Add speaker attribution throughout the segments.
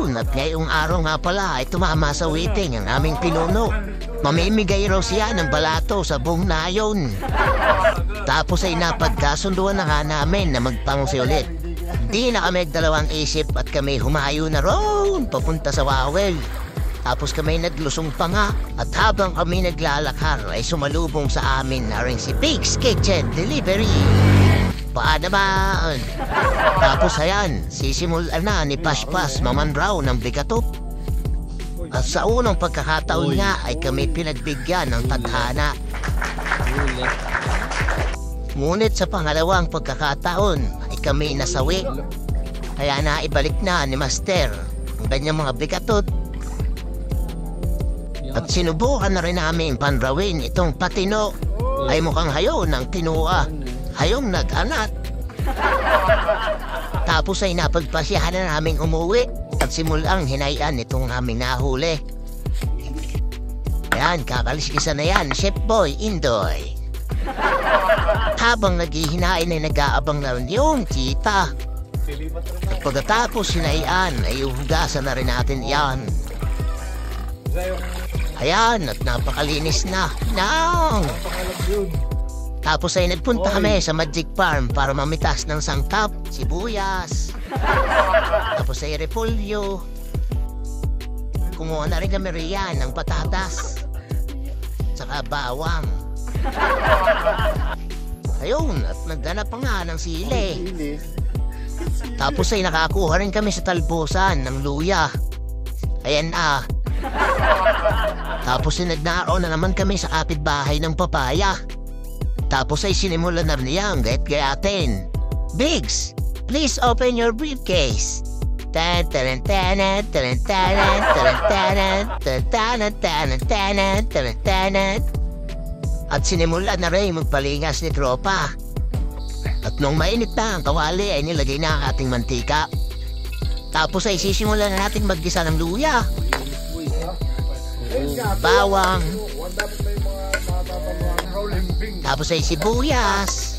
Speaker 1: Ayun, at ngayong araw nga pala ay tumama sa waiting ang aming pinuno. Mamimigay raw siya ng balato sa buong nayon. Tapos ay napagkasunduan na nga namin na magpangsi ulit. Di na kami dalawang isip at kami humayo na roon papunta sa Wawel. Tapos kami naglusong pa nga at habang kami naglalakar ay sumalubong sa amin na rin si Pig's Kitchen Delivery. Paano naman? Tapos ayan, sisimulan na ni Paspas mamanraw ng bigatop. At sa unang pagkakataon nga ay kami pinagbigyan ng tadhana. Ngunit sa pangalawang pagkakataon ay kami nasawi. Kaya naibalik na ni Master ang kanyang mga bigatot. At sinubukan na rin namin panrawin itong patino ay mukhang hayo ng tinua. Hayong nag-anat. Tapos ay napagpasyahan na naming umuwi at simulang hinayan itong aming nahuli. Ayan, kakaliskisan na yan, Chef Boy Indoy. Habang naghihinain ay nag-aabang na rin yung tita. At pagkatapos hinayan ay uhugasan na rin natin yan. Ayan, at napakalinis na. Nang! Tapos ay nagpunta kami sa Magic Farm para mamitas ng sangkap, sibuyas. Tapos ay repolyo. Kumuha na rin kami riyan ng patatas. Saka bawang. Ayun, at naghanap pa nga ng sili. Tapos ay nakakuha rin kami sa talbusan ng luya. Ayan na. Tapos ay nagnaraw na naman kami sa kapitbahay ng papaya. Tapos ay sinimulan na niya ang gayat-gayatin. Biggs, please open your briefcase. At sinimulan na rin magpalingas ni tropa. At nung mainit na ang kawali ay nilagay na ang ating mantika. Tapos ay sisimulan na natin maggisa ng luya, bawang, tapos ay sibuyas.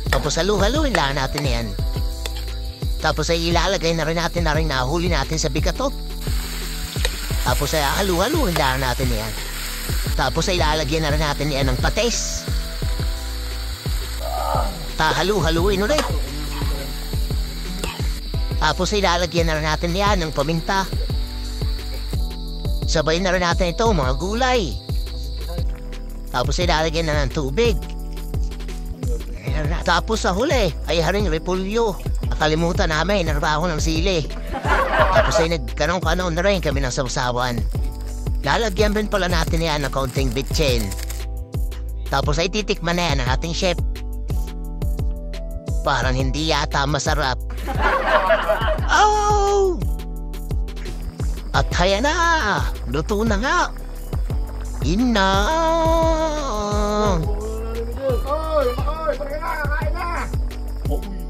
Speaker 1: Tapos halu-haluin lang natin yan. Tapos ay ilalagay na rin natin na rin nahuli natin sa bigatot. Tapos ay halu-haluin lang natin yan. Tapos ay ilalagyan na rin natin yan ng patis. Halu-haluin ulit. Tapos ay ilalagyan na rin natin yan ng paminta. Sabay na rin natin ito mga gulay. Tapos ay lalagyan na ng tubig. Tapos sa huli ay haring repolyo. Nakalimutan namin ang baho ng sili. Tapos ay nagkanong-kanong na rin kami ng sausawan. Lalagyan rin pala natin yan ng kaunting bitchin. Tapos ay titikman na yan ng ating chef. Parang hindi yata masarap. Oh! At kaya na! Luto na nga! Ina!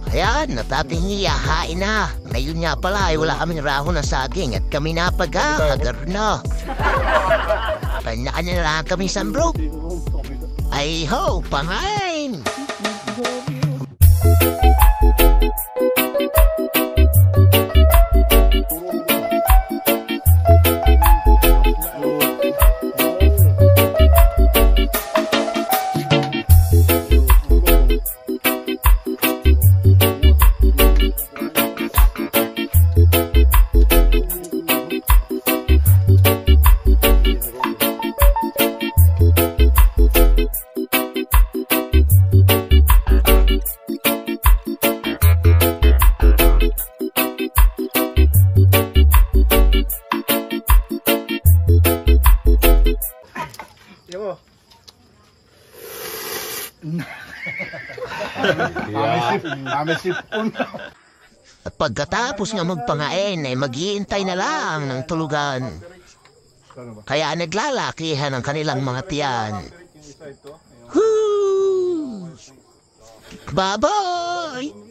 Speaker 1: Ayan, at ating iyahain na. Ngayon nga pala ay wala kaming rahon ng saging at kami napag-hagar na. Kanya-kanya na lang kami sambrok. Ay ho, pangain! At pagkatapos nga magpangain ay mag-iintay na lang ng tulugan. Kaya naglalakihan ang kanilang mga tiyan. Woo! Bye-bye!